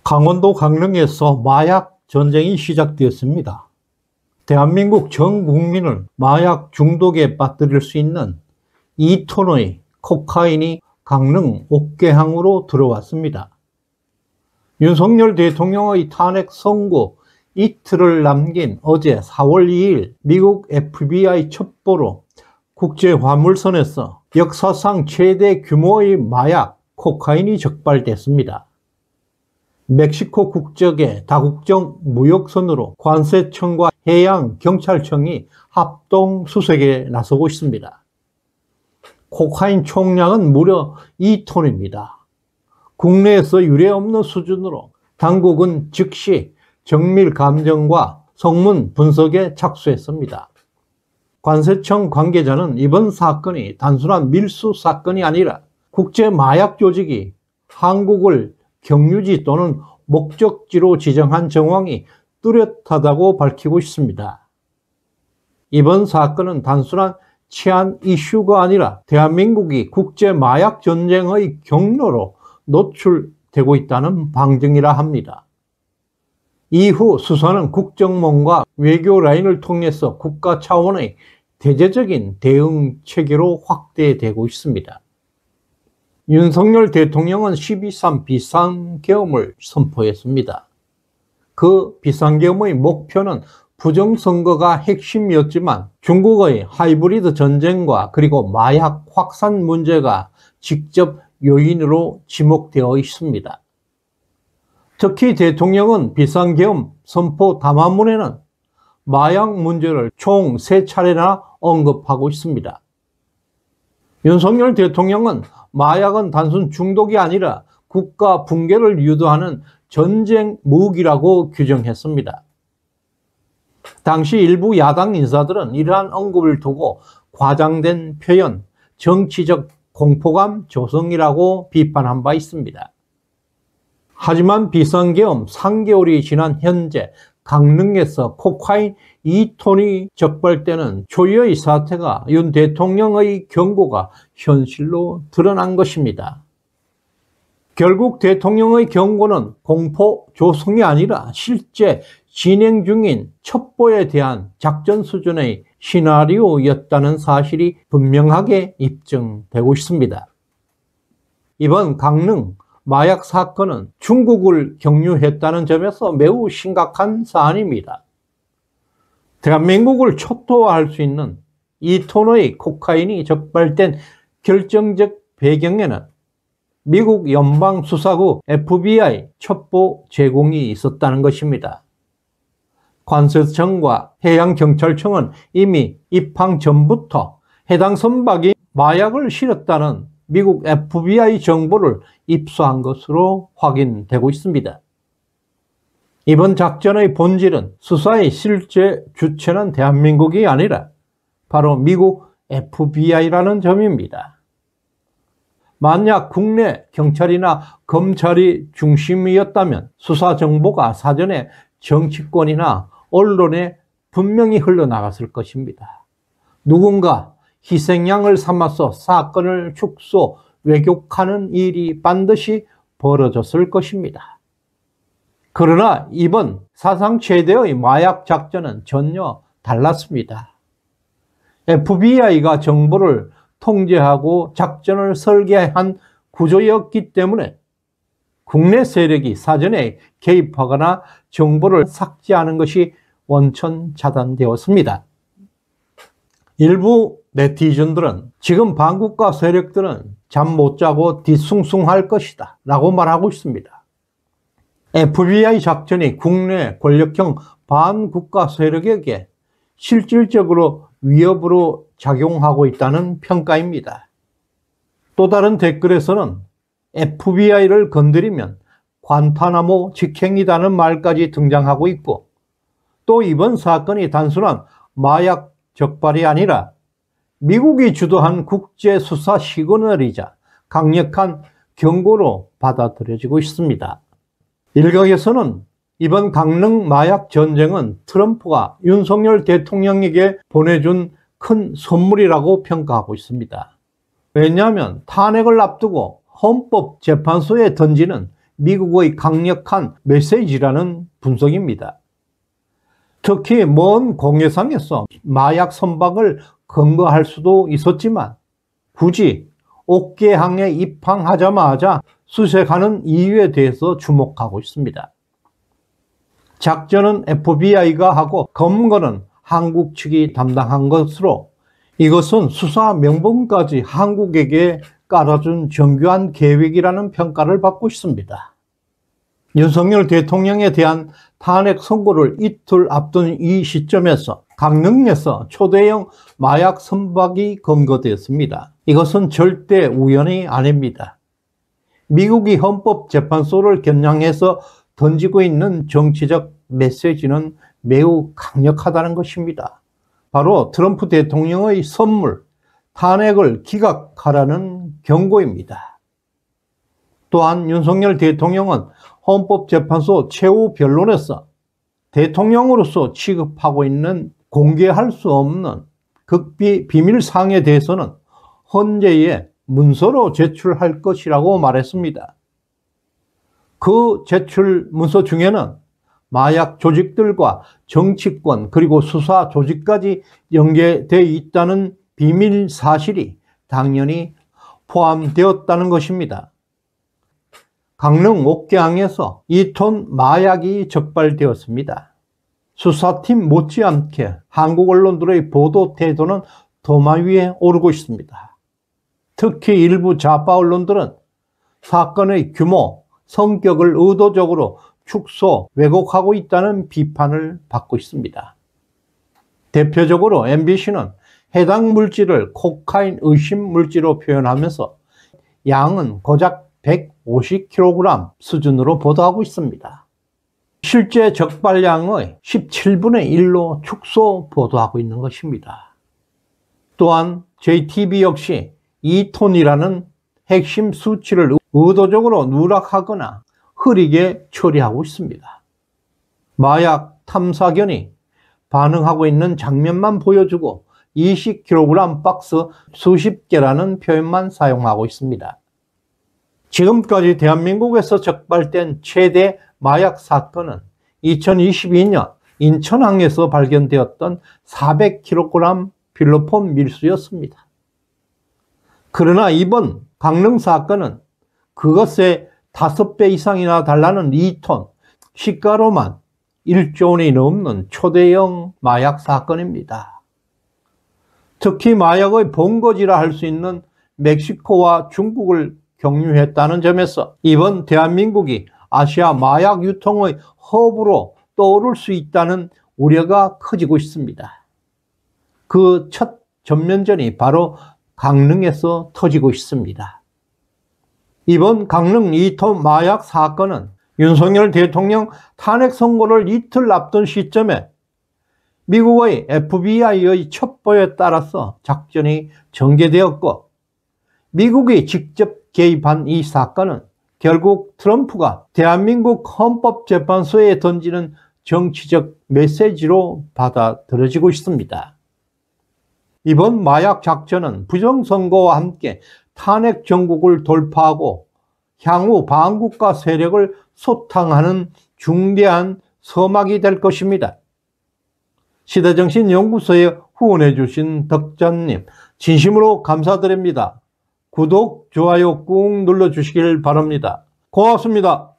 강원도 강릉에서 마약 전쟁이 시작되었습니다. 대한민국 전 국민을 마약 중독에 빠뜨릴 수 있는 2톤의 코카인이 강릉 옥계항으로 들어왔습니다. 윤석열 대통령의 탄핵 선고 이틀을 남긴 어제 4월 2일 미국 FBI 첩보로 국제화물선에서 역사상 최대 규모의 마약 코카인이 적발됐습니다. 멕시코 국적의 다국적 무역선으로 관세청과 해양경찰청이 합동 수색에 나서고 있습니다. 코카인 총량은 무려 2톤입니다. 국내에서 유례없는 수준으로 당국은 즉시 정밀 감정과 성문 분석에 착수했습니다. 관세청 관계자는 이번 사건이 단순한 밀수 사건이 아니라 국제 마약 조직이 한국을 경유지 또는 목적지로 지정한 정황이 뚜렷하다고 밝히고 있습니다. 이번 사건은 단순한 치안 이슈가 아니라 대한민국이 국제 마약 전쟁의 경로로 노출되고 있다는 방증이라 합니다. 이후 수사는 국정원과 외교 라인을 통해서 국가 차원의 대대적인 대응 체계로 확대되고 있습니다. 윤석열 대통령은 12.3 비상계엄을 선포했습니다. 그 비상계엄의 목표는 부정선거가 핵심이었지만 중국의 하이브리드 전쟁과 그리고 마약 확산 문제가 직접 요인으로 지목되어 있습니다. 특히 대통령은 비상계엄 선포 담화문에는 마약 문제를 총 3차례나 언급하고 있습니다. 윤석열 대통령은 마약은 단순 중독이 아니라 국가 붕괴를 유도하는 전쟁 무기라고 규정했습니다. 당시 일부 야당 인사들은 이러한 언급을 두고 과장된 표현, 정치적 공포감 조성이라고 비판한 바 있습니다. 하지만 비상계엄 3개월이 지난 현재 강릉에서 코카인 2톤이 적발되는 초유의 사태가 윤 대통령의 경고가 현실로 드러난 것입니다. 결국 대통령의 경고는 공포 조성이 아니라 실제 진행 중인 첩보에 대한 작전 수준의 시나리오였다는 사실이 분명하게 입증되고 있습니다. 이번 강릉 마약 사건은 중국을 경유했다는 점에서 매우 심각한 사안입니다. 대한민국을 초토화할 수 있는 2톤의 코카인이 적발된 결정적 배경에는 미국 연방수사국 FBI 첩보 제공이 있었다는 것입니다. 관세청과 해양경찰청은 이미 입항 전부터 해당 선박이 마약을 실었다는 미국 FBI 정보를 입수한 것으로 확인되고 있습니다. 이번 작전의 본질은 수사의 실제 주체는 대한민국이 아니라 바로 미국 FBI라는 점입니다. 만약 국내 경찰이나 검찰이 중심이었다면 수사 정보가 사전에 정치권이나 언론에 분명히 흘러나갔을 것입니다. 누군가 희생양을 삼아서 사건을 축소, 왜곡하는 일이 반드시 벌어졌을 것입니다. 그러나 이번 사상 최대의 마약 작전은 전혀 달랐습니다. FBI가 정보를 통제하고 작전을 설계한 구조였기 때문에 국내 세력이 사전에 개입하거나 정보를 삭제하는 것이 원천 차단되었습니다. 일부 네티즌들은 지금 반국가 세력들은 잠 못 자고 뒤숭숭할 것이다 라고 말하고 있습니다. FBI 작전이 국내 권력형 반국가 세력에게 실질적으로 위협으로 작용하고 있다는 평가입니다. 또 다른 댓글에서는 FBI를 건드리면 관타나모 직행이라는 말까지 등장하고 있고, 또 이번 사건이 단순한 마약 적발이 아니라 미국이 주도한 국제수사 시그널이자 강력한 경고로 받아들여지고 있습니다. 일각에서는 이번 강릉 마약 전쟁은 트럼프가 윤석열 대통령에게 보내준 큰 선물이라고 평가하고 있습니다. 왜냐하면 탄핵을 앞두고 헌법재판소에 던지는 미국의 강력한 메시지라는 분석입니다. 특히 먼 공해상에서 마약 선박을 검거할 수도 있었지만 굳이 옥계항에 입항하자마자 수색하는 이유에 대해서 주목하고 있습니다. 작전은 FBI가 하고 검거는 한국 측이 담당한 것으로 이것은 수사 명분까지 한국에게 깔아준 정교한 계획이라는 평가를 받고 있습니다. 윤석열 대통령에 대한 탄핵 선고를 이틀 앞둔 이 시점에서 강릉에서 초대형 마약 선박이 검거되었습니다. 이것은 절대 우연이 아닙니다. 미국이 헌법재판소를 겨냥해서 던지고 있는 정치적 메시지는 매우 강력하다는 것입니다. 바로 트럼프 대통령의 선물, 탄핵을 기각하라는 경고입니다. 또한 윤석열 대통령은 헌법재판소 최후 변론에서 대통령으로서 취급하고 있는 공개할 수 없는 극비 비밀사항에 대해서는 헌재에 문서로 제출할 것이라고 말했습니다. 그 제출 문서 중에는 마약 조직들과 정치권 그리고 수사 조직까지 연계되어 있다는 비밀 사실이 당연히 포함되었다는 것입니다. 강릉 옥계항에서 2톤 마약이 적발되었습니다. 수사팀 못지않게 한국 언론들의 보도 태도는 도마 위에 오르고 있습니다. 특히 일부 좌파 언론들은 사건의 규모, 성격을 의도적으로 축소, 왜곡하고 있다는 비판을 받고 있습니다. 대표적으로 MBC는 해당 물질을 코카인 의심 물질로 표현하면서 양은 고작 150kg 수준으로 보도하고 있습니다. 실제 적발량의 17분의 1로 축소 보도하고 있는 것입니다. 또한 JTB 역시 2톤이라는 핵심 수치를 의도적으로 누락하거나 흐리게 처리하고 있습니다. 마약 탐사견이 반응하고 있는 장면만 보여주고 20kg 박스 수십 개라는 표현만 사용하고 있습니다. 지금까지 대한민국에서 적발된 최대 마약 사건은 2022년 인천항에서 발견되었던 400kg 필로폰 밀수였습니다. 그러나 이번 강릉 사건은 그것의 5배 이상이나 달하는 2톤, 시가로만 1조 원이 넘는 초대형 마약 사건입니다. 특히 마약의 본거지라 할 수 있는 멕시코와 중국을 경유했다는 점에서 이번 대한민국이 아시아 마약 유통의 허브로 떠오를 수 있다는 우려가 커지고 있습니다. 그 첫 전면전이 바로 강릉에서 터지고 있습니다. 이번 강릉 2톤 마약 사건은 윤석열 대통령 탄핵 선고를 이틀 앞둔 시점에 미국의 FBI의 첩보에 따라서 작전이 전개되었고 미국이 직접 개입한 이 사건은 결국 트럼프가 대한민국 헌법재판소에 던지는 정치적 메시지로 받아들여지고 있습니다. 이번 마약 작전은 부정선거와 함께 탄핵 정국을 돌파하고 향후 반국가 세력을 소탕하는 중대한 서막이 될 것입니다. 시대정신연구소에 후원해 주신 덕자님 진심으로 감사드립니다. 구독, 좋아요 꾹 눌러주시길 바랍니다. 고맙습니다.